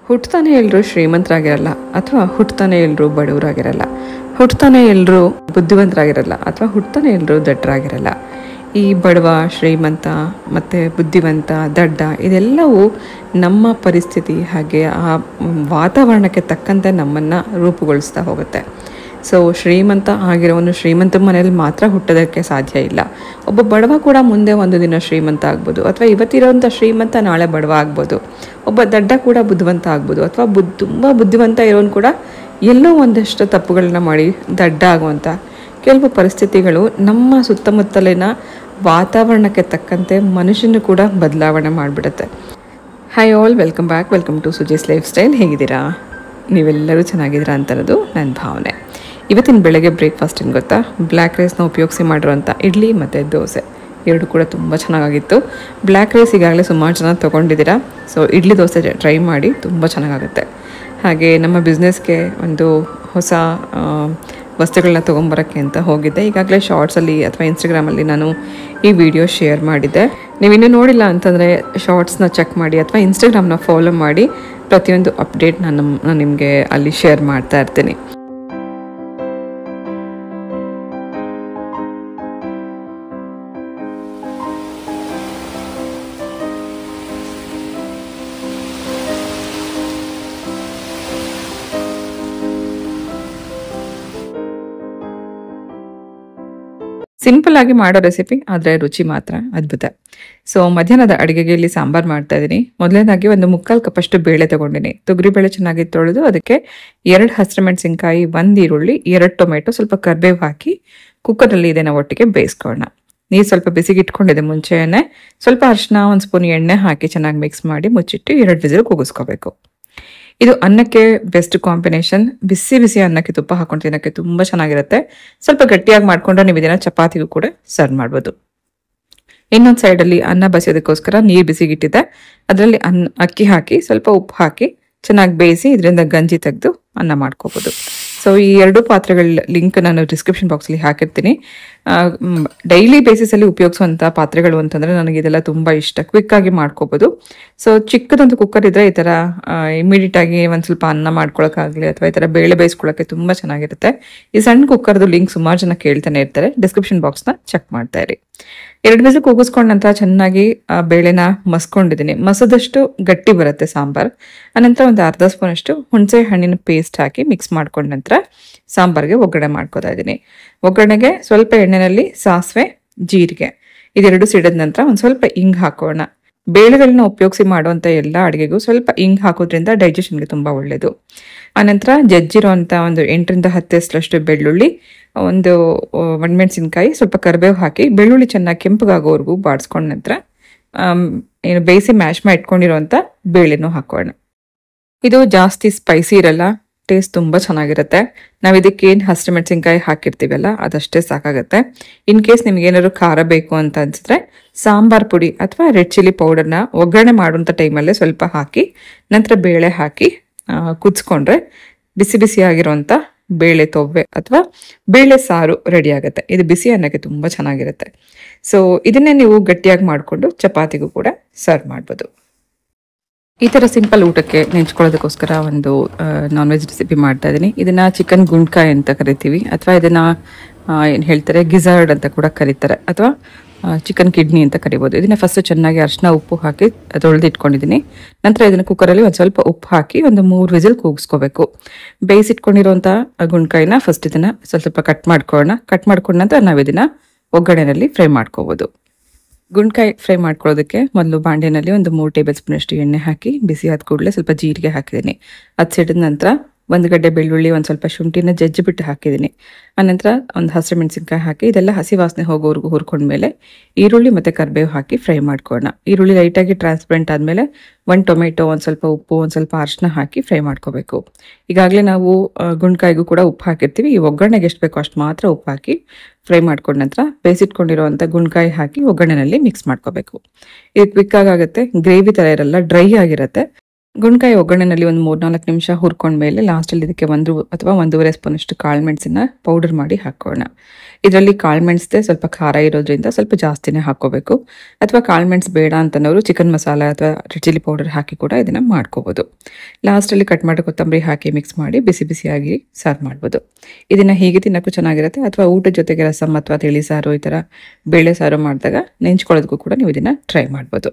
ಹುಟ್ಟತಾನೆ ಎಲ್ಲರೂ ಶ್ರೀಮಂತರಾಗಿರಲ್ಲ ಅಥವಾ ಹುಟ್ಟತಾನೆ ಎಲ್ಲರೂ ಬಡವರಾಗಿರಲ್ಲ. ಹುಟ್ಟತಾನೆ ಎಲ್ಲರೂ ಬುದ್ಧಿವಂತರಾಗಿರಲ್ಲ ಅಥವಾ ಹುಟ್ಟತಾನೆ ಎಲ್ಲರೂ ದಡ್ಡರಾಗಿರಲ್ಲ. ಈ ಬಡವ, ಶ್ರೀಮಂತ ಮತ್ತು ಬುದ್ಧಿವಂತ, ದಡ್ಡ ಇದೆಲ್ಲವೂ ನಮ್ಮ ಪರಿಸ್ಥಿತಿ ಹಾಗೆ ಆ ವಾತಾವರಣಕ್ಕೆ ತಕ್ಕಂತೆ ನಮ್ಮನ್ನು ರೂಪುಗೊಳಿಸ್ತಾ ಹೋಗುತ್ತೆ. ಸೊ ಶ್ರೀಮಂತ ಆಗಿರೋನು ಶ್ರೀಮಂತ ಮನೇಲಿ ಮಾತ್ರ ಹುಟ್ಟೋದಕ್ಕೆ ಸಾಧ್ಯ ಇಲ್ಲ. ಒಬ್ಬ ಬಡವ ಕೂಡ ಮುಂದೆ ಒಂದು ದಿನ ಶ್ರೀಮಂತ ಆಗ್ಬೋದು, ಅಥವಾ ಇವತ್ತಿರೋಂಥ ಶ್ರೀಮಂತ ನಾಳೆ ಬಡವ ಆಗ್ಬೋದು. ಒಬ್ಬ ದಡ್ಡ ಕೂಡ ಬುದ್ಧಿವಂತ ಆಗ್ಬೋದು, ಅಥವಾ ತುಂಬ ಬುದ್ಧಿವಂತ ಇರೋನು ಕೂಡ ಎಲ್ಲೋ ಒಂದಷ್ಟು ತಪ್ಪುಗಳನ್ನ ಮಾಡಿ ದಡ್ಡ ಆಗುವಂಥ ಕೆಲವು ಪರಿಸ್ಥಿತಿಗಳು ನಮ್ಮ ಸುತ್ತಮುತ್ತಲಿನ ವಾತಾವರಣಕ್ಕೆ ತಕ್ಕಂತೆ ಮನುಷ್ಯನ ಕೂಡ ಬದಲಾವಣೆ ಮಾಡಿಬಿಡುತ್ತೆ. Hi all, welcome back, welcome to Suji's lifestyle. ಹೇಗಿದ್ದೀರಾ? ನೀವೆಲ್ಲರೂ ಚೆನ್ನಾಗಿದ್ದೀರಾ ಅಂತನ್ನೋದು ನನ್ನ ಭಾವನೆ. ಇವತ್ತಿನ ಬೆಳಗ್ಗೆ ಬ್ರೇಕ್ಫಾಸ್ಟ್ ಏನು ಗೊತ್ತಾ? ಬ್ಲ್ಯಾಕ್ ರೈಸ್ನ ಉಪಯೋಗಿಸಿ ಮಾಡಿರೋಂಥ ಇಡ್ಲಿ ಮತ್ತು ದೋಸೆ ಎರಡು ಕೂಡ ತುಂಬ ಚೆನ್ನಾಗಿತ್ತು. ಬ್ಲ್ಯಾಕ್ ರೈಸ್ ಈಗಾಗಲೇ ಸುಮಾರು ಜನ ತೊಗೊಂಡಿದ್ದೀರಾ. ಸೊ ಇಡ್ಲಿ ದೋಸೆ ಟ್ರೈ ಮಾಡಿ, ತುಂಬ ಚೆನ್ನಾಗಾಗುತ್ತೆ. ಹಾಗೆ ನಮ್ಮ ಬಿಸ್ನೆಸ್ಗೆ ಒಂದು ಹೊಸ ವಸ್ತುಗಳನ್ನ ತೊಗೊಂಬರೋಕ್ಕೆ ಅಂತ ಹೋಗಿದ್ದೆ. ಈಗಾಗಲೇ ಶಾರ್ಟ್ಸಲ್ಲಿ ಅಥವಾ ಇನ್ಸ್ಟಾಗ್ರಾಮಲ್ಲಿ ನಾನು ಈ ವಿಡಿಯೋ ಶೇರ್ ಮಾಡಿದ್ದೆ. ನೀವು ಇನ್ನೂ ನೋಡಿಲ್ಲ ಅಂತಂದರೆ ಶಾರ್ಟ್ಸ್ನ ಚೆಕ್ ಮಾಡಿ ಅಥವಾ ಇನ್ಸ್ಟಾಗ್ರಾಮ್ನ ಫಾಲೋ ಮಾಡಿ. ಪ್ರತಿಯೊಂದು ಅಪ್ಡೇಟ್ ನಾನು ನಿಮಗೆ ಅಲ್ಲಿ ಶೇರ್ ಮಾಡ್ತಾ ಇರ್ತೀನಿ. ಸಿಂಪಲ್ ಆಗಿ ಮಾಡೋ ರೆಸಿಪಿ, ಆದರೆ ರುಚಿ ಮಾತ್ರ ಅದ್ಭುತ. ಸೊ ಮಧ್ಯಾಹ್ನದ ಅಡುಗೆಗೆ ಇಲ್ಲಿ ಸಾಂಬಾರು ಮಾಡ್ತಾ ಇದ್ದೀನಿ. ಮೊದಲನೇದಾಗಿ ಒಂದು 3/4 ಕಪ್ಪಷ್ಟು ಬೇಳೆ ತೊಗೊಂಡಿನಿ. ತೊಗರಿಬೇಳೆ ಚೆನ್ನಾಗಿ ತೊಳೆದು ಅದಕ್ಕೆ 2 ಹಸಿರು ಮೆಣಸಿನ್ಕಾಯಿ, 1 ಈರುಳ್ಳಿ, 2 ಟೊಮೆಟೊ, ಸ್ವಲ್ಪ ಕರಿಬೇವು ಹಾಕಿ ಕುಕ್ಕರಲ್ಲಿ ಇದನ್ನು ಒಟ್ಟಿಗೆ ಬೇಯಿಸ್ಕೊಳ್ಳೋಣ. ನೀರು ಸ್ವಲ್ಪ ಬಿಸಿಗೆ ಇಟ್ಕೊಂಡಿದೆ ಮುಂಚೆನೇ. ಸ್ವಲ್ಪ ಅರಿಶಿನ, 1 ಸ್ಪೂನ್ ಎಣ್ಣೆ ಹಾಕಿ ಚೆನ್ನಾಗಿ ಮಿಕ್ಸ್ ಮಾಡಿ ಮುಚ್ಚಿಟ್ಟು 2 ವಿಸಿಲ್ ಕೂಗಿಸ್ಕೋಬೇಕು. ಇದು ಅನ್ನಕ್ಕೆ ಬೆಸ್ಟ್ ಕಾಂಬಿನೇಷನ್. ಬಿಸಿ ಬಿಸಿ ಅನ್ನಕ್ಕೆ ತುಪ್ಪ ಹಾಕೊಂಡು ತಿನ್ನೋಕ್ಕೆ ತುಂಬ ಚೆನ್ನಾಗಿರುತ್ತೆ. ಸ್ವಲ್ಪ ಗಟ್ಟಿಯಾಗಿ ಮಾಡ್ಕೊಂಡ್ರೆ ನೀವು ಇದನ್ನ ಚಪಾತಿಗೂ ಕೂಡ ಸರ್ವ್ ಮಾಡ್ಬೋದು. ಇನ್ನೊಂದು ಸೈಡಲ್ಲಿ ಅನ್ನ ಬಸಿಯೋದಕ್ಕೋಸ್ಕರ ನೀರು ಬಿಸಿಗಿಟ್ಟಿದ್ದೆ. ಅದರಲ್ಲಿ ಅಕ್ಕಿ ಹಾಕಿ ಸ್ವಲ್ಪ ಉಪ್ಪು ಹಾಕಿ ಚೆನ್ನಾಗಿ ಬೇಯಿಸಿ ಇದರಿಂದ ಗಂಜಿ ತೆಗೆದು ಅನ್ನ ಮಾಡ್ಕೋಬೋದು. ಸೊ ಈ 2 ಪಾತ್ರೆಗಳ ಲಿಂಕ್ ನಾನು ಡಿಸ್ಕ್ರಿಪ್ಷನ್ ಬಾಕ್ಸಲ್ಲಿ ಹಾಕಿರ್ತೀನಿ. ಡೈಲಿ ಬೇಸಿಸಲ್ಲಿ ಉಪಯೋಗಿಸುವಂಥ ಪಾತ್ರೆಗಳು ಅಂತಂದರೆ ನನಗೆ ಇದೆಲ್ಲ ತುಂಬ ಇಷ್ಟ. ಕ್ವಿಕ್ಕಾಗಿ ಮಾಡ್ಕೋಬೋದು. ಸೊ ಚಿಕ್ಕದೊಂದು ಕುಕ್ಕರ್ ಇದ್ದರೆ ಈ ಥರ ಇಮಿಡಿಯೇಟಾಗಿ ಒಂದು ಸ್ವಲ್ಪ ಅನ್ನ ಮಾಡ್ಕೊಳಕ್ಕಾಗಲಿ ಅಥವಾ ಈ ಥರ ಬೇಳೆ ಬೇಯಿಸ್ಕೊಳ್ಳೋಕ್ಕೆ ತುಂಬ ಚೆನ್ನಾಗಿರುತ್ತೆ. ಈ ಸಣ್ಣ ಕುಕ್ಕರ್ದು ಲಿಂಕ್ ಸುಮಾರು ಜನ ಕೇಳ್ತಾನೆ ಇರ್ತಾರೆ. ಡಿಸ್ಕ್ರಿಪ್ಷನ್ ಬಾಕ್ಸ್ನ ಚೆಕ್ ಮಾಡ್ತಾ ಇರಿ. 2 ವಿಸಿಲ್ ಕೂಗಿಸ್ಕೊಂಡ ನಂತರ ಚೆನ್ನಾಗಿ ಬೇಳೆನ ಮಸ್ಕೊಂಡಿದ್ದೀನಿ. ಮಸದಷ್ಟು ಗಟ್ಟಿ ಬರುತ್ತೆ ಸಾಂಬಾರು. ಆನಂತರ ಒಂದು 1/2 ಸ್ಪೂನ್ ಅಷ್ಟು ಹುಣಸೆ ಹಣ್ಣಿನ ಪೇಸ್ಟ್ ಹಾಕಿ ಮಿಕ್ಸ್ ಮಾಡ್ಕೊಂಡ ನಂತರ ಸಾಂಬಾರಿಗೆ ಒಗ್ಗರಣೆ ಮಾಡ್ಕೋತಾ ಇದ್ದೀನಿ. ಒಗ್ಗರಣೆಗೆ ಸ್ವಲ್ಪ ಎಣ್ಣೆನಲ್ಲಿ ಸಾಸಿವೆ, ಜೀರಿಗೆ ಇದೆರಡು ಸಿಡಿದ ನಂತರ ಒಂದು ಸ್ವಲ್ಪ ಇಂಗ್ ಹಾಕೋಣ. ಬೇಳೆಗಳನ್ನ ಉಪಯೋಗಿಸಿ ಮಾಡುವಂಥ ಎಲ್ಲ ಅಡುಗೆಗೂ ಸ್ವಲ್ಪ ಇಂಗ್ ಹಾಕೋದ್ರಿಂದ ಡೈಜೆಷನ್ಗೆ ತುಂಬ ಒಳ್ಳೆಯದು. ಆನಂತರ ಜಜ್ಜಿರೋ ಅಂಥ ಒಂದು 8ರಿಂದ 10 ಎಸಳಷ್ಟು ಬೆಳ್ಳುಳ್ಳಿ, ಒಂದು ಒಣಮೆಣಸಿನ್ಕಾಯಿ, ಸ್ವಲ್ಪ ಕರಿಬೇವು ಹಾಕಿ ಬೆಳ್ಳುಳ್ಳಿ ಚೆನ್ನಾಗಿ ಕೆಂಪಗಾಗೋವರೆಗೂ ಬಾಡಿಸ್ಕೊಂಡ ನಂತರ ಏನು ಬೇಯಿಸಿ ಮ್ಯಾಶ್ ಮಾಡಿ ಇಟ್ಕೊಂಡಿರೋಂಥ ಬೇಳೆನೂ ಹಾಕೋಣ. ಇದು ಜಾಸ್ತಿ ಸ್ಪೈಸಿ ಇರಲ್ಲ, ಟೇಸ್ಟ್ ತುಂಬ ಚೆನ್ನಾಗಿರುತ್ತೆ. ನಾವು ಇದಕ್ಕೇನು ಹಸಿರು ಮೆಣಸಿನ್ಕಾಯಿ ಹಾಕಿರ್ತೀವಲ್ಲ ಅದಷ್ಟೇ ಸಾಕಾಗುತ್ತೆ. ಇನ್ ಕೇಸ್ ನಿಮ್ಗೇನಾದ್ರು ಖಾರ ಬೇಕು ಅಂತ ಅನ್ಸಿದ್ರೆ ಸಾಂಬಾರ್ ಪುಡಿ ಅಥವಾ ರೆಡ್ ಚಿಲ್ಲಿ ಪೌಡರ್ನ ಒಗ್ಗರಣೆ ಮಾಡುವಂಥ ಟೈಮಲ್ಲೇ ಸ್ವಲ್ಪ ಹಾಕಿ ನಂತರ ಬೇಳೆ ಹಾಕಿ ಕುದಿಸ್ಕೊಂಡ್ರೆ ಬಿಸಿ ಬಿಸಿಯಾಗಿರೋಂಥ ಬೇಳೆ ತೊವ್ವೆ ಅಥವಾ ಬೇಳೆ ಸಾರು ರೆಡಿ ಆಗುತ್ತೆ. ಇದು ಬಿಸಿ ಅನ್ನಕ್ಕೆ ತುಂಬ ಚೆನ್ನಾಗಿರುತ್ತೆ. ಸೊ ಇದನ್ನೇ ನೀವು ಗಟ್ಟಿಯಾಗಿ ಮಾಡಿಕೊಂಡು ಚಪಾತಿಗೂ ಕೂಡ ಸರ್ವ್ ಮಾಡ್ಬೋದು. ಈ ಥರ ಸಿಂಪಲ್ ಊಟಕ್ಕೆ ನೆಂಚ್ಕೊಳ್ಳೋದಕ್ಕೋಸ್ಕರ ಒಂದು ನಾನ್ ವೆಜ್ ರೆಸಿಪಿ ಮಾಡ್ತಾ ಇದ್ದೀನಿ. ಇದನ್ನು ಚಿಕನ್ ಗುಂಡ್ಕಾಯಿ ಅಂತ ಕರಿತೀವಿ, ಅಥವಾ ಇದನ್ನು ಏನು ಹೇಳ್ತಾರೆ ಗಿಜರ್ಡ್ ಅಂತ ಕೂಡ ಕರೀತಾರೆ, ಅಥವಾ ಚಿಕನ್ ಕಿಡ್ನಿ ಅಂತ ಕರಿಬೋದು. ಇದನ್ನ ಫಸ್ಟ್ ಚೆನ್ನಾಗಿ ಅರಿಶಿನ ಉಪ್ಪು ಹಾಕಿ ತೊಳೆದಿಟ್ಕೊಂಡಿದ್ದೀನಿ. ನಂತರ ಇದನ್ನು ಕುಕ್ಕರಲ್ಲಿ ಒಂದು ಸ್ವಲ್ಪ ಉಪ್ಪು ಹಾಕಿ ಒಂದು 3 ವಿಸಿಲ್ ಕೂಗಿಸ್ಕೋಬೇಕು. ಬೇಯಿಸಿಟ್ಕೊಂಡಿರೋಂಥ ಗುಂಡ್ಕಾಯಿನ ಫಸ್ಟ್ ಇದನ್ನು ಸ್ವಲ್ಪ ಕಟ್ ಮಾಡ್ಕೊಳ್ಳೋಣ. ಕಟ್ ಮಾಡ್ಕೊಂಡ ನಂತರ ನಾವು ಇದನ್ನು ಒಗ್ಗರಣೆಯಲ್ಲಿ ಫ್ರೈ ಮಾಡ್ಕೋಬೋದು. ಗುಂಡ್ಕಾಯಿ ಫ್ರೈ ಮಾಡ್ಕೊಳ್ಳೋದಕ್ಕೆ ಮೊದಲು ಬಾಂಡೆನಲ್ಲಿ ಒಂದು 3 ಟೇಬಲ್ ಸ್ಪೂನ್ ಅಷ್ಟು ಎಣ್ಣೆ ಹಾಕಿ ಬಿಸಿ ಆದ ಕೂಡಲೇ ಸ್ವಲ್ಪ ಜೀರಿಗೆ ಹಾಕಿದ್ದೀನಿ. ಅದು ಸಿಡಿದ ನಂತರ 1 ಗಡ್ಡೆ ಬೆಳ್ಳುಳ್ಳಿ, ಒಂದು ಸ್ವಲ್ಪ ಶುಂಠಿನ ಜಜ್ಜಿಬಿಟ್ಟು ಹಾಕಿದ್ದೀನಿ. ಆನಂತರ ಒಂದು ಹಸಿರು ಮೆಣಸಿನ್ಕಾಯಿ ಹಾಕಿ ಇದೆಲ್ಲ ಹಸಿ ವಾಸನೆ ಹೋಗೋವರೆಗೂ ಹುರ್ಕೊಂಡ್ಮೇಲೆ ಈರುಳ್ಳಿ ಮತ್ತು ಕರಿಬೇವು ಹಾಕಿ ಫ್ರೈ ಮಾಡ್ಕೊಳ್ಳೋಣ. ಈರುಳ್ಳಿ ಲೈಟಾಗಿ ಟ್ರಾನ್ಸ್ಪರೆಂಟ್ ಆದಮೇಲೆ 1 ಟೊಮೆಟೊ, ಒಂದು ಸ್ವಲ್ಪ ಉಪ್ಪು, ಒಂದು ಸ್ವಲ್ಪ ಅರಿಶಿನ ಹಾಕಿ ಫ್ರೈ ಮಾಡ್ಕೋಬೇಕು. ಈಗಾಗಲೇ ನಾವು ಗುಂಡ್ಕಾಯಿಗೂ ಕೂಡ ಉಪ್ಪು ಹಾಕಿರ್ತೀವಿ. ಈ ಒಗ್ಗರಣೆಗೆ ಎಷ್ಟು ಬೇಕೋ ಅಷ್ಟು ಮಾತ್ರ ಉಪ್ಪು ಹಾಕಿ ಫ್ರೈ ಮಾಡ್ಕೊಂಡ ನಂತರ ಬೇಯಿಸಿಟ್ಕೊಂಡಿರೋವಂಥ ಗುಂಡ್ಕಾಯಿ ಹಾಕಿ ಒಗ್ಗರಣೆಯಲ್ಲಿ ಮಿಕ್ಸ್ ಮಾಡ್ಕೋಬೇಕು. ಇದು ಕ್ವಿಕ್ಕಾಗುತ್ತೆ, ಗ್ರೇವಿ ಥರ ಇರಲ್ಲ, ಡ್ರೈ ಆಗಿರುತ್ತೆ. ಗುಂಡ್ಕಾಯಿ ಒಗ್ಗರಣೆನಲ್ಲಿ ಒಂದು 3-4 ನಿಮಿಷ ಹುರ್ಕೊಂಡ್ಮೇಲೆ ಲಾಸ್ಟಲ್ಲಿ ಇದಕ್ಕೆ 1 ಅಥವಾ 1.5 ಸ್ಪೂನಷ್ಟು ಕಾಳುಮೆಣಸನ್ನ ಪೌಡರ್ ಮಾಡಿ ಹಾಕೋಣ. ಇದರಲ್ಲಿ ಕಾಳುಮೆಣಸೇ ಸ್ವಲ್ಪ ಖಾರ ಇರೋದ್ರಿಂದ ಸ್ವಲ್ಪ ಜಾಸ್ತಿನೇ ಹಾಕೋಬೇಕು. ಅಥವಾ ಕಾಳುಮೆಣಸು ಬೇಡ ಅಂತನವರು ಚಿಕನ್ ಮಸಾಲ ಅಥವಾ ರೆಡ್ ಚಿಲ್ಲಿ ಪೌಡರ್ ಹಾಕಿ ಕೂಡ ಇದನ್ನು ಮಾಡ್ಕೋಬೋದು. ಲಾಸ್ಟಲ್ಲಿ ಕಟ್ ಮಾಡಿ ಕೊತ್ತಂಬರಿ ಹಾಕಿ ಮಿಕ್ಸ್ ಮಾಡಿ ಬಿಸಿ ಬಿಸಿಯಾಗಿ ಸರ್ವ್ ಮಾಡ್ಬೋದು. ಇದನ್ನು ಹೀಗೆ ತಿನ್ನೋಕ್ಕೂ ಚೆನ್ನಾಗಿರುತ್ತೆ. ಅಥವಾ ಊಟದ ಜೊತೆಗೆ ರಸಮ್ ಅಥವಾ ತಿಳಿ ಸಾರು ಈ ಥರ ಬೇಳೆ ಸಾರು ಮಾಡಿದಾಗ ನೆಂಚ್ಕೊಳ್ಳೋದಕ್ಕೂ ಕೂಡ ನೀವು ಇದನ್ನು ಟ್ರೈ ಮಾಡ್ಬೋದು.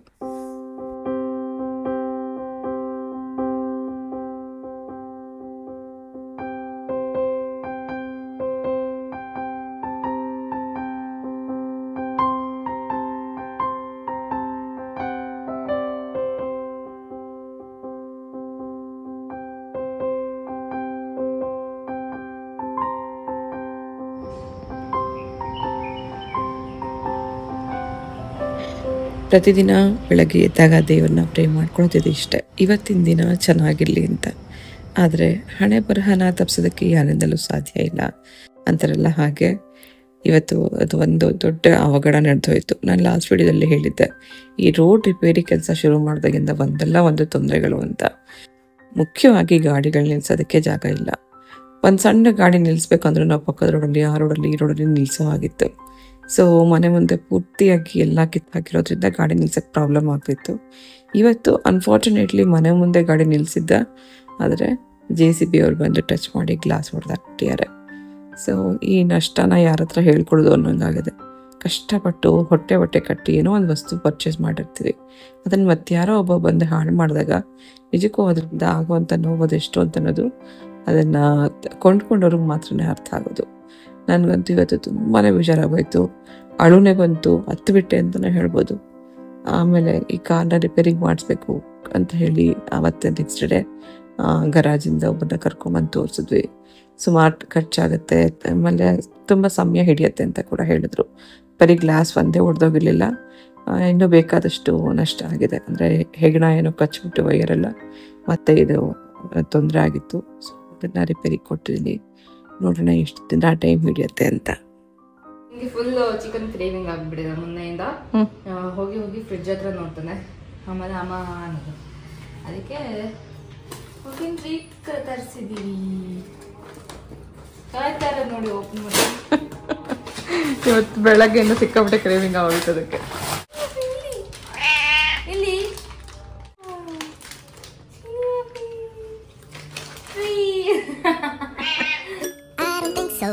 ಪ್ರತಿದಿನ ಬೆಳಗ್ಗೆ ಎದ್ದಾಗ ದೇವ್ರನ್ನ ಪ್ರೇ ಮಾಡ್ಕೊಳ್ತಿದ್ದೆ ಇಷ್ಟೇ, ಇವತ್ತಿನ ದಿನ ಚೆನ್ನಾಗಿರಲಿ ಅಂತ. ಆದರೆ ಹಣೆ ಬರಹನ ತಪ್ಪಿಸೋದಕ್ಕೆ ಯಾರಿಂದಲೂ ಸಾಧ್ಯ ಇಲ್ಲ ಅಂತಾರಲ್ಲ, ಹಾಗೆ ಇವತ್ತು ಅದು ಒಂದು ದೊಡ್ಡ ಅವಘಡ ನಡೆದೋಯ್ತು. ನಾನು ಲಾಸ್ಟ್ ವಿಡಿಯೋದಲ್ಲಿ ಹೇಳಿದ್ದೆ, ಈ ರೋಡ್ ರಿಪೇರಿ ಕೆಲಸ ಶುರು ಮಾಡಿದಾಗಿಂದ ಒಂದು ತೊಂದರೆಗಳು ಅಂತ. ಮುಖ್ಯವಾಗಿ ಗಾಡಿಗಳು ನಿಲ್ಸೋದಕ್ಕೆ ಜಾಗ ಇಲ್ಲ. ಒಂದು ಸಣ್ಣ ಗಾಡಿ ನಿಲ್ಲಿಸ್ಬೇಕಂದ್ರೂ ನಾವು ಪಕ್ಕದ ರೋಡಲ್ಲಿ ಆ ರೋಡಲ್ಲಿ ಈ ರೋಡಲ್ಲಿ ನಿಲ್ಲಿಸೋ ಆಗಿತ್ತು. ಸೊ ಮನೆ ಮುಂದೆ ಪೂರ್ತಿಯಾಗಿ ಎಲ್ಲ ಕಿತ್ತಾಕಿರೋದ್ರಿಂದ ಗಾಡಿ ನಿಲ್ಸೋಕ್ಕೆ ಪ್ರಾಬ್ಲಮ್ ಆಗ್ತಿತ್ತು. ಇವತ್ತು ಅನ್ಫಾರ್ಚುನೇಟ್ಲಿ ಮನೆ ಮುಂದೆ ಗಾಡಿ ನಿಲ್ಲಿಸಿದ್ದ, ಆದರೆ JCB ಅವ್ರು ಬಂದು ಟಚ್ ಮಾಡಿ ಗ್ಲಾಸ್ ಹೊಡೆದಾಕ್ಬಿಟ್ಟಿದ್ದಾರೆ. ಸೊ ಈ ನಷ್ಟನ ಯಾರ ಹತ್ರ ಹೇಳ್ಕೊಡೋದು ಅನ್ನೋಂಗಾಗಿದೆ. ಕಷ್ಟಪಟ್ಟು ಹೊಟ್ಟೆ ಕಟ್ಟಿ ಏನೋ ಒಂದು ವಸ್ತು ಪರ್ಚೇಸ್ ಮಾಡಿರ್ತೀವಿ, ಅದನ್ನು ಮತ್ತೆ ಯಾರೋ ಒಬ್ಬ ಬಂದು ಹಾಳು ಮಾಡಿದಾಗ ನಿಜಕ್ಕೂ ಅದರಿಂದ ಆಗುವಂಥ ನೋವು ಎಷ್ಟು ಅಂತ ಅನ್ನೋದು ಅದನ್ನು ಕೊಂಡ್ಕೊಂಡವ್ರಿಗೆ ಮಾತ್ರನೇ ಅರ್ಥ ಆಗೋದು. ನನಗಂತೂ ಇವತ್ತು ತುಂಬಾ ಬೇಜಾರಾಗೋಯ್ತು, ಅಳುನೇ ಬಂತು, ಹತ್ತು ಬಿಟ್ಟೆ ಅಂತಲೇ ಹೇಳ್ಬೋದು. ಆಮೇಲೆ ಈ ಕಾರ್ನ ರಿಪೇರಿಗೆ ಮಾಡಿಸ್ಬೇಕು ಅಂತ ಹೇಳಿ ಆವತ್ತೆ ನೆಕ್ಸ್ಟ್ ಡೇ ಗರಾಜಿಂದ ಒಬ್ಬರನ್ನ ಕರ್ಕೊಂಬಂದು ತೋರಿಸಿದ್ವಿ. ಸುಮಾರು ಖರ್ಚಾಗುತ್ತೆ, ಆಮೇಲೆ ತುಂಬ ಸಮಯ ಹಿಡಿಯುತ್ತೆ ಅಂತ ಕೂಡ ಹೇಳಿದ್ರು. ಬರೀ ಗ್ಲಾಸ್ ಒಂದೇ ಹೊಡೆದೋಗಿರಲಿಲ್ಲ, ಇನ್ನೂ ಬೇಕಾದಷ್ಟು ನಷ್ಟ ಆಗಿದೆ. ಅಂದರೆ ಹೆಗಣ ಏನೋ ಕಚ್ಬಿಟ್ಟು ವೈಯರೆಲ್ಲ ಮತ್ತೆ ಇದು ತೊಂದರೆ ಆಗಿತ್ತು. ಸೊ ಅದನ್ನು ರಿಪೇರಿಗೆ ಕೊಟ್ಟಿದ್ದೀನಿ. ನೋಡೋಣ ಎಷ್ಟು ದಿನ ಟೈಮ್ ಹಿಡಿಯುತ್ತೆ ಅಂತ. ನಿಮಗೆ ಫುಲ್ ಚಿಕನ್ ಕ್ರೇವಿಂಗ್ ಆಗಿಬಿಟ್ಟಿದೆ ಮೊನ್ನೆಯಿಂದ. ಹೋಗಿ ಫ್ರಿಡ್ಜ್ ಹತ್ರ ನೋಡ್ತಾನೆ, ಆಮೇಲೆ ಅಮ್ಮ ಅನ್ನೋದು. ಅದಕ್ಕೆ ಕುಕಿಂಗ್ ಟ್ರೀಟ್ ತರಿಸಿದ್ದೀವಿ. ಕಾಯ್ತಾರೆ ನೋಡಿ ಓಪನ್ ಮಾಡಿ. ಇವತ್ತು ಬೆಳಗ್ಗೆಯಿಂದ ಸಿಕ್ಕಾಪಟ್ಟೆ ಕ್ರೇವಿಂಗ್ ಆಗೋಯ್ತು ಅದಕ್ಕೆ. ಇಲ್ಲಿ So,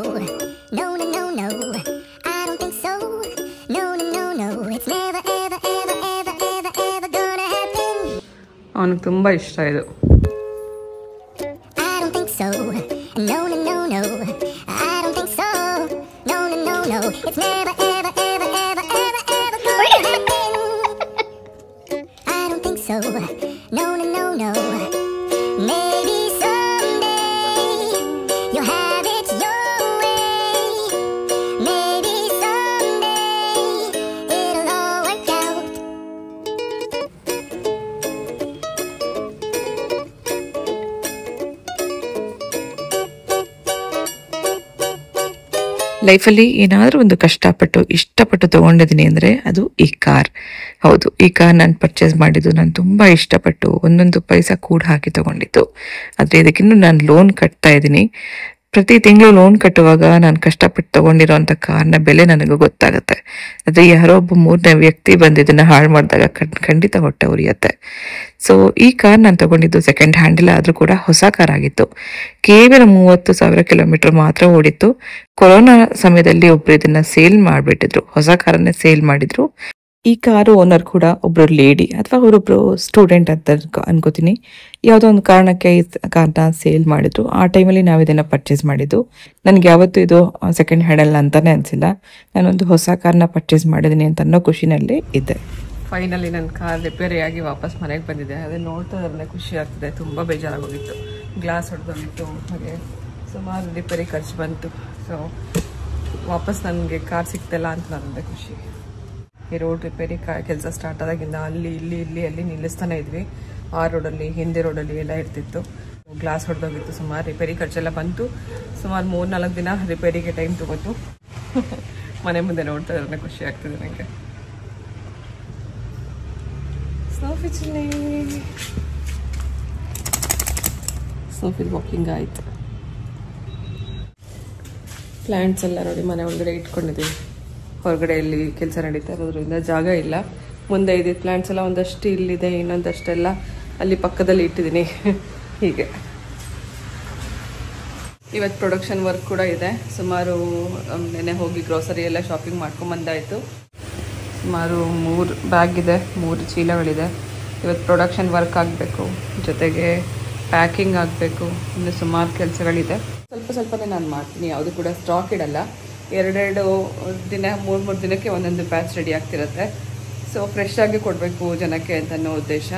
no, no, no, no, I don't think so. No, no, no, no, it's never, ever, ever, ever, ever, ever gonna happen. ಅವನಿಗೆ ತುಂಬ ಇಷ್ಟ ಇದು. I don't think so. No, no, no, no, I don't think so. No, no, no, no, it's never, ever, ever, ever, ever, ever gonna happen. I don't think so. No, no, no, no. Maybe someday you'll have it your ಲೈಫಲ್ಲಿ ಏನಾದರೂ ಒಂದು ಕಷ್ಟಪಟ್ಟು ಇಷ್ಟಪಟ್ಟು ತೊಗೊಂಡಿದ್ದೀನಿ ಅಂದರೆ ಅದು ಈ car. ಹೌದು, ಈ ಕಾರ್ ನಾನು ಪರ್ಚೇಸ್ ಮಾಡಿದ್ದು ನಾನು ತುಂಬ ಇಷ್ಟಪಟ್ಟು ಒಂದೊಂದು ಪೈಸಾ ಕೂಡ ಹಾಕಿ ತೊಗೊಂಡಿದ್ದು. ಆದರೆ ಇದಕ್ಕಿನ್ನೂ ನಾನು ಲೋನ್ ಕಟ್ತಾ ಇದ್ದೀನಿ. ಪ್ರತಿ ತಿಂಗಳು ಲೋನ್ ಕಟ್ಟುವಾಗ ನಾನು ಕಷ್ಟಪಟ್ಟು ತೊಗೊಂಡಿರೋಂಥ ಕಾರ್ನ ಬೆಲೆ ನನಗೂ ಗೊತ್ತಾಗುತ್ತೆ. ಆದರೆ ಯಾರೋ ಒಬ್ಬ 3ನೇ ವ್ಯಕ್ತಿ ಬಂದು ಇದನ್ನು ಹಾಳು ಮಾಡಿದಾಗ ಖಂಡಿತ ಹೊಟ್ಟೆ ಉರಿಯುತ್ತೆ. ಸೊ ಈ ಕಾರ್ ನಾನು ತೊಗೊಂಡಿದ್ದು ಸೆಕೆಂಡ್ ಹ್ಯಾಂಡಲ್, ಆದರೂ ಕೂಡ ಹೊಸ ಕಾರ್ ಆಗಿತ್ತು. ಕೇವಲ 30,000 ಕಿಲೋಮೀಟರ್ ಮಾತ್ರ ಓಡಿತ್ತು. ಕೊರೋನಾ ಸಮಯದಲ್ಲಿ ಒಬ್ರು ಇದನ್ನ ಸೇಲ್ ಮಾಡಿಬಿಟ್ಟಿದ್ರು, ಹೊಸ ಕಾರನ್ನೇ ಸೇಲ್ ಮಾಡಿದ್ರು. ಈ ಕಾರು ಓನರ್ ಕೂಡ ಒಬ್ರು ಲೇಡಿ ಅಥವಾ ಅವರೊಬ್ರು ಸ್ಟೂಡೆಂಟ್ ಅಂತ ಅನ್ಕೋತೀನಿ. ಯಾವುದೋ ಒಂದು ಕಾರಣಕ್ಕೆ ಈ ಕಾರ್ನ ಸೇಲ್ ಮಾಡಿದ್ರು. ಆ ಟೈಮಲ್ಲಿ ನಾವು ಇದನ್ನ ಪರ್ಚೇಸ್ ಮಾಡಿದ್ದು. ನನಗೆ ಯಾವತ್ತೂ ಇದು ಸೆಕೆಂಡ್ ಹ್ಯಾಂಡಲ್ ಅಂತಾನೆ ಅನಿಸಿಲ್ಲ. ನಾನೊಂದು ಹೊಸ ಕಾರ್ನ ಪರ್ಚೇಸ್ ಮಾಡಿದ್ದೀನಿ ಅಂತ ಅನ್ನೋ ಖುಷಿನಲ್ಲಿ ಇದ್ದೆ. ಫೈನಲಿ ನನ್ನ ಕಾರ್ ರಿಪೇರಿಯಾಗಿ ವಾಪಸ್ ಮನೆಗೆ ಬಂದಿದೆ. ಅದನ್ನು ನೋಡ್ತಾ ಇದ್ರೆ ಖುಷಿ ಆಗ್ತಿದೆ. ತುಂಬ ಬೇಜಾರಾಗೋಗಿತ್ತು, ಗ್ಲಾಸ್ ಹೊಡೆದೋಗಿತ್ತು, ಹಾಗೆ ಸುಮಾರು ರಿಪೇರಿ ಖರ್ಚು ಬಂತು. ಸೊ ವಾಪಸ್ ನನಗೆ ಕಾರ್ ಸಿಗ್ತಿಲ್ಲ ಅಂತ ನನಗೆ ಖುಷಿ. ಈ ರೋಡ್ ರಿಪೇರಿ ಕೆಲಸ ಸ್ಟಾರ್ಟ್ ಆದಾಗಿಂದ ಅಲ್ಲಿ ನಿಲ್ಲಿಸ್ತಾನೆ ಇದ್ವಿ. ಆ ರೋಡಲ್ಲಿ, ಹಿಂದೆ ರೋಡಲ್ಲಿ ಎಲ್ಲ ಇರ್ತಿತ್ತು. ಗ್ಲಾಸ್ ಹೊಡೆದೋಗಿತ್ತು, ಸುಮಾರು ರಿಪೇರಿ ಖರ್ಚೆಲ್ಲ ಬಂತು. ಸುಮಾರು 3-4 ದಿನ ರಿಪೇರಿಗೆ ಟೈಮ್ ತಗೋತು. ಮನೆ ಮುಂದೆ ನೋಡ್ತಾ ಇದ್ರೆ ಖುಷಿ ಆಗ್ತಿದೆ ನನಗೆ. ಸೋಫಿಲ್ ವಾಕಿಂಗ್ ಆಯಿತು. ಪ್ಲ್ಯಾಂಟ್ಸ್ ಎಲ್ಲ ನೋಡಿ ಮನೆ ಒಳಗಡೆ ಇಟ್ಕೊಂಡಿದ್ದೀವಿ. ಹೊರಗಡೆಯಲ್ಲಿ ಕೆಲಸ ನಡೀತಾ ಇರೋದ್ರಿಂದ ಜಾಗ ಇಲ್ಲ. ಮುಂದೆ ಇದೆ ಪ್ಲ್ಯಾಂಟ್ಸ್ ಎಲ್ಲ ಒಂದಷ್ಟು ಇಲ್ಲಿದೆ, ಇನ್ನೊಂದಷ್ಟೆಲ್ಲ ಅಲ್ಲಿ ಪಕ್ಕದಲ್ಲಿ ಇಟ್ಟಿದ್ದೀನಿ. ಹೀಗೆ ಇವತ್ತು ಪ್ರೊಡಕ್ಷನ್ ವರ್ಕ್ ಕೂಡ ಇದೆ. ಸುಮಾರು ನೆನೆ ಹೋಗಿ ಗ್ರೋಸರಿ ಎಲ್ಲ ಶಾಪಿಂಗ್ ಮಾಡ್ಕೊಂಬಂದಾಯಿತು. ಸುಮಾರು 3 ಬ್ಯಾಗ್ ಇದೆ, 3 ಚೀಲಗಳಿದೆ. ಇವತ್ತು ಪ್ರೊಡಕ್ಷನ್ ವರ್ಕ್ ಆಗಬೇಕು, ಜೊತೆಗೆ ಪ್ಯಾಕಿಂಗ್ ಆಗಬೇಕು. ಇನ್ನು ಸುಮಾರು ಕೆಲಸಗಳಿದೆ. ಸ್ವಲ್ಪನೇ ನಾನು ಮಾಡ್ತೀನಿ, ಯಾವುದು ಕೂಡ ಸ್ಟಾಕ್ ಇಡಲ್ಲ. 2 ದಿನ 3 ದಿನಕ್ಕೆ ಒಂದೊಂದು ಬ್ಯಾಚ್ ರೆಡಿ ಆಗ್ತಿರುತ್ತೆ. ಸೊ ಫ್ರೆಶ್ ಆಗಿ ಕೊಡಬೇಕು ಜನಕ್ಕೆ ಅಂತನೋ ಉದ್ದೇಶ.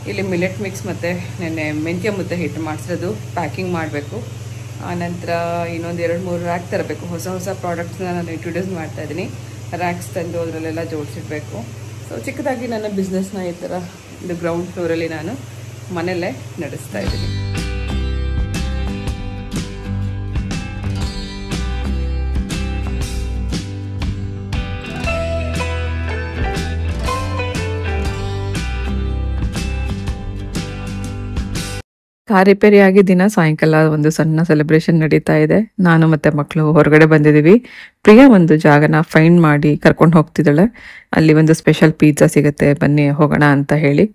ಇಲ್ಲಿ ಮಿಲೆಟ್ ಮಿಕ್ಸ್ ಮತ್ತು ನೆನ್ನೆ ಮೆಂತ್ಯ ಮುದ್ದೆ ಹಿಟ್ಟು ಮಾಡಿಸೋದು ಪ್ಯಾಕಿಂಗ್ ಮಾಡಬೇಕು. ಆನಂತರ ಇನ್ನೊಂದು 2-3 ರ್ಯಾಕ್ ತರಬೇಕು. ಹೊಸ ಪ್ರಾಡಕ್ಟ್ಸ್ನ ನಾನು ಇಂಟ್ರೊಡ್ಯೂಸ್ ಮಾಡ್ತಾಯಿದ್ದೀನಿ. ರ್ಯಾಕ್ಸ್ ತಂದು ಅದರಲ್ಲೆಲ್ಲ ಜೋಡಿಸಿಡಬೇಕು. ಸೊ ಚಿಕ್ಕದಾಗಿ ನನ್ನ ಬಿಸ್ನೆಸ್ನ ಈ ಥರ ಇದು ಗ್ರೌಂಡ್ ಫ್ಲೋರಲ್ಲಿ ನಾನು ಮನೆಯಲ್ಲೇ ನಡೆಸ್ತಾ ಇದ್ದೀನಿ. ಕಾರ್ ರಿಪೇರಿ ಆಗಿ ದಿನ ಸಾಯಂಕಾಲ ಒಂದು ಸಣ್ಣ ಸೆಲೆಬ್ರೇಷನ್ ನಡೀತಾ ಇದೆ. ನಾನು ಮತ್ತೆ ಮಕ್ಕಳು ಹೊರಗಡೆ ಬಂದಿದ್ದೀವಿ. ಪ್ರಿಯಾ ಒಂದು ಜಾಗನ ಫೈಂಡ್ ಮಾಡಿ ಕರ್ಕೊಂಡು ಹೋಗ್ತಿದ್ದಾಳೆ. ಅಲ್ಲಿ ಒಂದು ಸ್ಪೆಷಲ್ ಪಿಜ್ಜಾ ಸಿಗುತ್ತೆ, ಬನ್ನಿ ಹೋಗೋಣ ಅಂತ ಹೇಳಿ.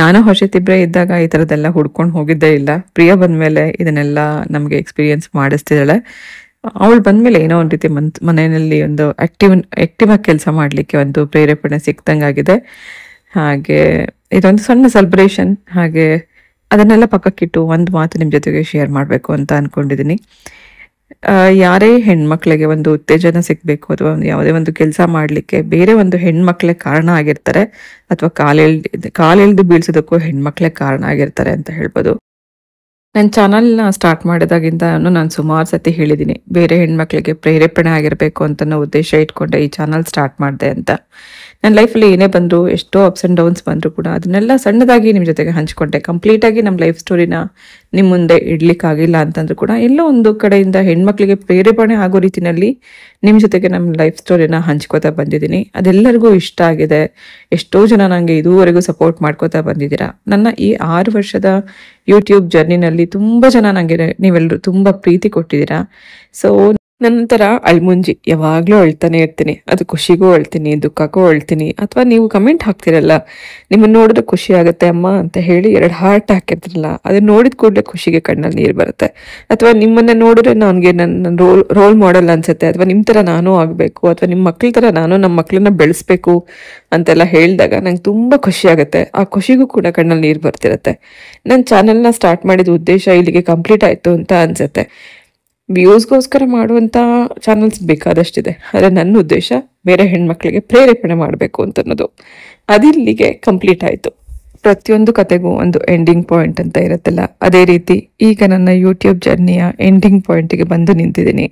ನಾನು ಹರ್ಷಿತಿಬ್ರೆ ಇದ್ದಾಗ ಈ ಥರದ್ದೆಲ್ಲ ಹುಡ್ಕೊಂಡು ಹೋಗಿದ್ದೇ ಇಲ್ಲ. ಪ್ರಿಯಾ ಬಂದಮೇಲೆ ಇದನ್ನೆಲ್ಲ ನಮಗೆ ಎಕ್ಸ್ಪೀರಿಯನ್ಸ್ ಮಾಡಿಸ್ತಿದ್ದಾಳೆ. ಅವಳು ಬಂದಮೇಲೆ ಏನೋ ಒಂದು ರೀತಿ ಮನೆಯಲ್ಲಿ ಒಂದು ಆಕ್ಟಿವ್ ಆಗಿ ಕೆಲಸ ಮಾಡಲಿಕ್ಕೆ ಒಂದು ಪ್ರೇರೇಪಣೆ ಸಿಕ್ತಂಗಾಗಿದೆ. ಹಾಗೆ ಇದೊಂದು ಸಣ್ಣ ಸೆಲೆಬ್ರೇಷನ್. ಹಾಗೆ ಅದನ್ನೆಲ್ಲ ಪಕ್ಕಕ್ಕಿಟ್ಟು ಒಂದು ಮಾತು ನಿಮ್ಮ ಜೊತೆಗೆ ಶೇರ್ ಮಾಡಬೇಕು ಅಂತ ಅಂದ್ಕೊಂಡಿದ್ದೀನಿ. ಯಾರೇ ಹೆಣ್ಮಕ್ಳಿಗೆ ಒಂದು ಉತ್ತೇಜನ ಸಿಗಬೇಕು ಅಥವಾ ಯಾವುದೇ ಒಂದು ಕೆಲಸ ಮಾಡಲಿಕ್ಕೆ ಬೇರೆ ಒಂದು ಹೆಣ್ಮಕ್ಳೇ ಕಾರಣ ಆಗಿರ್ತಾರೆ, ಅಥವಾ ಕಾಲೆಳ್ದು ಬೀಳ್ಸೋದಕ್ಕೂ ಹೆಣ್ಮಕ್ಳೇ ಕಾರಣ ಆಗಿರ್ತಾರೆ ಅಂತ ಹೇಳ್ಬೋದು. ನನ್ನ ಚಾನಲ್ನ ಸ್ಟಾರ್ಟ್ ಮಾಡಿದಾಗಿಂದನೂ ನಾನು ಸುಮಾರು ಸತಿ ಹೇಳಿದ್ದೀನಿ, ಬೇರೆ ಹೆಣ್ಮಕ್ಳಿಗೆ ಪ್ರೇರೇಪಣೆ ಆಗಿರಬೇಕು ಅಂತ ಉದ್ದೇಶ ಇಟ್ಕೊಂಡೆ ಈ ಚಾನಲ್ ಸ್ಟಾರ್ಟ್ ಮಾಡಿದೆ ಅಂತ. ನನ್ನ ಲೈಫಲ್ಲಿ ಏನೇ ಬಂದರೂ, ಎಷ್ಟೋ ಅಪ್ಸ್ ಆ್ಯಂಡ್ ಡೌನ್ಸ್ ಬಂದರೂ ಕೂಡ ಅದನ್ನೆಲ್ಲ ಸಣ್ಣದಾಗಿ ನಿಮ್ಮ ಜೊತೆಗೆ ಹಂಚ್ಕೊಂಡೆ. ಕಂಪ್ಲೀಟಾಗಿ ನಮ್ಮ ಲೈಫ್ ಸ್ಟೋರಿನ ನಿಮ್ಮ ಮುಂದೆ ಇಡ್ಲಿಕ್ಕಾಗಿಲ್ಲ ಅಂತಂದ್ರೂ ಕೂಡ ಎಲ್ಲೋ ಒಂದು ಕಡೆಯಿಂದ ಹೆಣ್ಮಕ್ಳಿಗೆ ಪ್ರೇರೇಪಣೆ ಆಗೋ ರೀತಿಯಲ್ಲಿ ನಿಮ್ಮ ಜೊತೆಗೆ ನಮ್ಮ ಲೈಫ್ ಸ್ಟೋರಿನ ಹಂಚ್ಕೋತಾ ಬಂದಿದ್ದೀನಿ. ಅದೆಲ್ಲರಿಗೂ ಇಷ್ಟ ಆಗಿದೆ. ಎಷ್ಟೋ ಜನ ನನಗೆ ಇದುವರೆಗೂ ಸಪೋರ್ಟ್ ಮಾಡ್ಕೋತಾ ಬಂದಿದ್ದೀರಾ. ನನ್ನ ಈ 6 ವರ್ಷದ ಯೂಟ್ಯೂಬ್ ಜರ್ನಿನಲ್ಲಿ ತುಂಬ ಜನ ನನಗೆ ನೀವೆಲ್ಲರೂ ತುಂಬ ಪ್ರೀತಿ ಕೊಟ್ಟಿದ್ದೀರಾ. ಸೊ ನಂತರ ಅಳ್ಮುಂಜಿ ಯಾವಾಗಲೂ ಅಳ್ತಾನೆ ಇರ್ತೀನಿ. ಅದು ಖುಷಿಗೂ ಅಳ್ತೀನಿ, ದುಃಖಕ್ಕೂ ಅಳ್ತೀನಿ. ಅಥವಾ ನೀವು ಕಮೆಂಟ್ ಹಾಕ್ತಿರಲ್ಲ, ನಿಮ್ಮನ್ನು ನೋಡಿದ್ರೆ ಖುಷಿ ಆಗುತ್ತೆ ಅಮ್ಮ ಅಂತ ಹೇಳಿ 2 ಹಾರ್ಟ್ ಹಾಕಿರ್ತಿರಲ್ಲ, ಅದನ್ನ ನೋಡಿದ ಕೂಡಲೇ ಖುಷಿಗೆ ಕಣ್ಣಲ್ಲಿ ನೀರು ಬರುತ್ತೆ. ಅಥವಾ ನಿಮ್ಮನ್ನ ನೋಡಿದ್ರೆ ನನಗೆ ನನ್ನ ರೋಲ್ ಮಾಡೆಲ್ ಅನ್ಸುತ್ತೆ, ಅಥವಾ ನಿಮ್ಮ ಥರ ನಾನು ಆಗಬೇಕು, ಅಥವಾ ನಿಮ್ಮ ಮಕ್ಳ ಥರ ನಾನು ನಮ್ಮ ಮಕ್ಕಳನ್ನ ಬೆಳೆಸ್ಬೇಕು ಅಂತೆಲ್ಲ ಹೇಳಿದಾಗ ನಂಗೆ ತುಂಬ ಖುಷಿ ಆಗುತ್ತೆ. ಆ ಖುಷಿಗೂ ಕೂಡ ಕಣ್ಣಲ್ಲಿ ನೀರು ಬರ್ತಿರುತ್ತೆ. ನನ್ನ ಚಾನೆಲ್ನ ಸ್ಟಾರ್ಟ್ ಮಾಡಿದ ಉದ್ದೇಶ ಇಲ್ಲಿಗೆ ಕಂಪ್ಲೀಟ್ ಆಯಿತು ಅಂತ ಅನ್ಸುತ್ತೆ. ವ್ಯೂಸ್ಗೋಸ್ಕರ ಮಾಡುವಂಥ ಚಾನಲ್ಸ್ ಬೇಕಾದಷ್ಟಿದೆ, ಆದರೆ ನನ್ನ ಉದ್ದೇಶ ಬೇರೆ ಹೆಣ್ಮಕ್ಳಿಗೆ ಪ್ರೇರೇಪಣೆ ಮಾಡಬೇಕು ಅಂತ ಅನ್ನೋದು. ಅದಿಲ್ಲಿಗೆ ಕಂಪ್ಲೀಟ್ ಆಯಿತು. ಪ್ರತಿಯೊಂದು ಕತೆಗೂ ಒಂದು ಎಂಡಿಂಗ್ ಪಾಯಿಂಟ್ ಅಂತ ಇರುತ್ತಲ್ಲ, ಅದೇ ರೀತಿ ಈಗ ನನ್ನ ಯೂಟ್ಯೂಬ್ ಜರ್ನಿಯ ಎಂಡಿಂಗ್ ಪಾಯಿಂಟಿಗೆ ಬಂದು ನಿಂತಿದ್ದೀನಿ.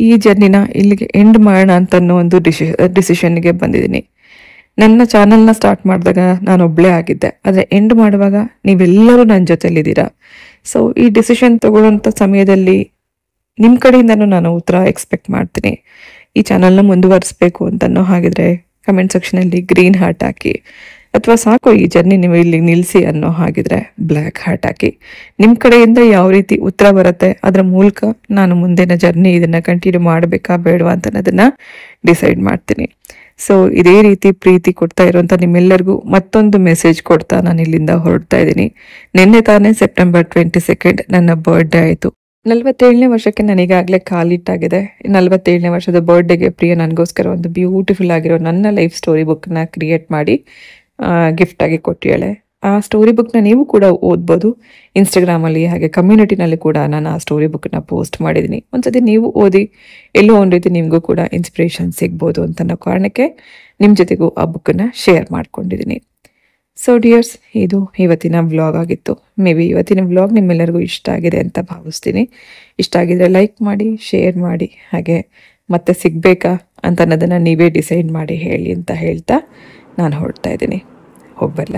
ಈ ಜರ್ನಿನ ಇಲ್ಲಿಗೆ ಎಂಡ್ ಮಾಡೋಣ ಅಂತ ಅನ್ನೋ ಒಂದು ಡಿಸಿಷನ್ಗೆ ಬಂದಿದ್ದೀನಿ. ನನ್ನ ಚಾನಲ್ನ ಸ್ಟಾರ್ಟ್ ಮಾಡಿದಾಗ ನಾನು ಒಬ್ಬಳೇ ಆಗಿದ್ದೆ, ಆದರೆ ಎಂಡ್ ಮಾಡುವಾಗ ನೀವೆಲ್ಲರೂ ನನ್ನ ಜೊತೆಲಿದ್ದೀರಾ. ಸೊ ಈ ಡಿಸಿಷನ್ ತಗೊಳ್ಳೋಂಥ ಸಮಯದಲ್ಲಿ ನಿಮ್ಮ ಕಡೆಯಿಂದನೂ ನಾನು ಉತ್ತರ ಎಕ್ಸ್ಪೆಕ್ಟ್ ಮಾಡ್ತೀನಿ. ಈ ಚಾನಲ್ನ ಮುಂದುವರಿಸಬೇಕು ಅಂತನೋ ಹಾಗಿದ್ರೆ ಕಮೆಂಟ್ ಸೆಕ್ಷನಲ್ಲಿ ಗ್ರೀನ್ ಹಾರ್ಟ್ ಹಾಕಿ, ಅಥವಾ ಸಾಕು ಈ ಜರ್ನಿ ನೀವು ಇಲ್ಲಿ ನಿಲ್ಲಿಸಿ ಅನ್ನೋ ಹಾಗಿದ್ರೆ ಬ್ಲ್ಯಾಕ್ ಹಾರ್ಟ್ ಹಾಕಿ. ನಿಮ್ಮ ಕಡೆಯಿಂದ ಯಾವ ರೀತಿ ಉತ್ತರ ಬರುತ್ತೆ ಅದರ ಮೂಲಕ ನಾನು ಮುಂದಿನ ಜರ್ನಿ ಇದನ್ನು ಕಂಟಿನ್ಯೂ ಮಾಡಬೇಕಾ ಬೇಡವಾ ಅಂತ ಅದನ್ನು ಡಿಸೈಡ್ ಮಾಡ್ತೀನಿ. ಸೊ ಇದೇ ರೀತಿ ಪ್ರೀತಿ ಕೊಡ್ತಾ ಇರುವಂಥ ನಿಮ್ಮೆಲ್ಲರಿಗೂ ಮತ್ತೊಂದು ಮೆಸೇಜ್ ಕೊಡ್ತಾ ನಾನು ಇಲ್ಲಿಂದ ಹೊರಡ್ತಾ ಇದ್ದೀನಿ. ನಿನ್ನೆ ತಾನೇ ಸೆಪ್ಟೆಂಬರ್ 22 ನನ್ನ ಬರ್ಡೇ ಆಯಿತು. 47ನೇ ವರ್ಷಕ್ಕೆ ನನಗಾಗಲೇ ಕಾಲಿಟ್ಟಾಗಿದೆ. 47ನೇ ವರ್ಷದ ಬರ್ಡೇಗೆ ಪ್ರಿಯ ನನಗೋಸ್ಕರ ಒಂದು ಬ್ಯೂಟಿಫುಲ್ ಆಗಿರೋ ನನ್ನ ಲೈಫ್ ಸ್ಟೋರಿ ಬುಕ್ನ ಕ್ರಿಯೇಟ್ ಮಾಡಿ ಗಿಫ್ಟಾಗಿ ಕೊಟ್ಟಿಯಾಳೆ. ಆ ಸ್ಟೋರಿ ಬುಕ್ನ ನೀವು ಕೂಡ ಓದ್ಬೋದು. ಇನ್ಸ್ಟಾಗ್ರಾಮಲ್ಲಿ ಹಾಗೆ ಕಮ್ಯುನಿಟಿನಲ್ಲಿ ಕೂಡ ನಾನು ಆ ಸ್ಟೋರಿ ಬುಕ್ನ ಪೋಸ್ಟ್ ಮಾಡಿದ್ದೀನಿ. ಒಂದ್ಸತಿ ನೀವು ಓದಿ, ಎಲ್ಲೋ ಒಂದು ರೀತಿ ನಿಮಗೂ ಕೂಡ ಇನ್ಸ್ಪಿರೇಷನ್ ಸಿಗ್ಬೋದು ಅಂತ ಅನ್ನೋ ಕಾರಣಕ್ಕೆ ನಿಮ್ಮ ಜೊತೆಗೂ ಆ ಬುಕ್ಕನ್ನು ಶೇರ್ ಮಾಡ್ಕೊಂಡಿದ್ದೀನಿ. ಸೊ ಡಿಯರ್ಸ್, ಇದು ಇವತ್ತಿನ ವ್ಲಾಗ್ ಆಗಿತ್ತು. ಮೇ ಬಿ ಇವತ್ತಿನ ವ್ಲಾಗ್ ನಿಮ್ಮೆಲ್ಲರಿಗೂ ಇಷ್ಟ ಆಗಿದೆ ಅಂತ ಭಾವಿಸ್ತೀನಿ. ಇಷ್ಟ ಆಗಿದ್ರೆ ಲೈಕ್ ಮಾಡಿ, ಶೇರ್ ಮಾಡಿ, ಹಾಗೆ ಮತ್ತೆ ಸಿಗಬೇಕಾ ಅಂತ ಅನ್ನೋದನ್ನು ನೀವೇ ಡಿಸೈಡ್ ಮಾಡಿ ಹೇಳಿ ಅಂತ ಹೇಳ್ತಾ ನಾನು ಹೊರಡ್ತಾ ಇದ್ದೀನಿ. ಹೋಗ್ಬಲ್ಲ.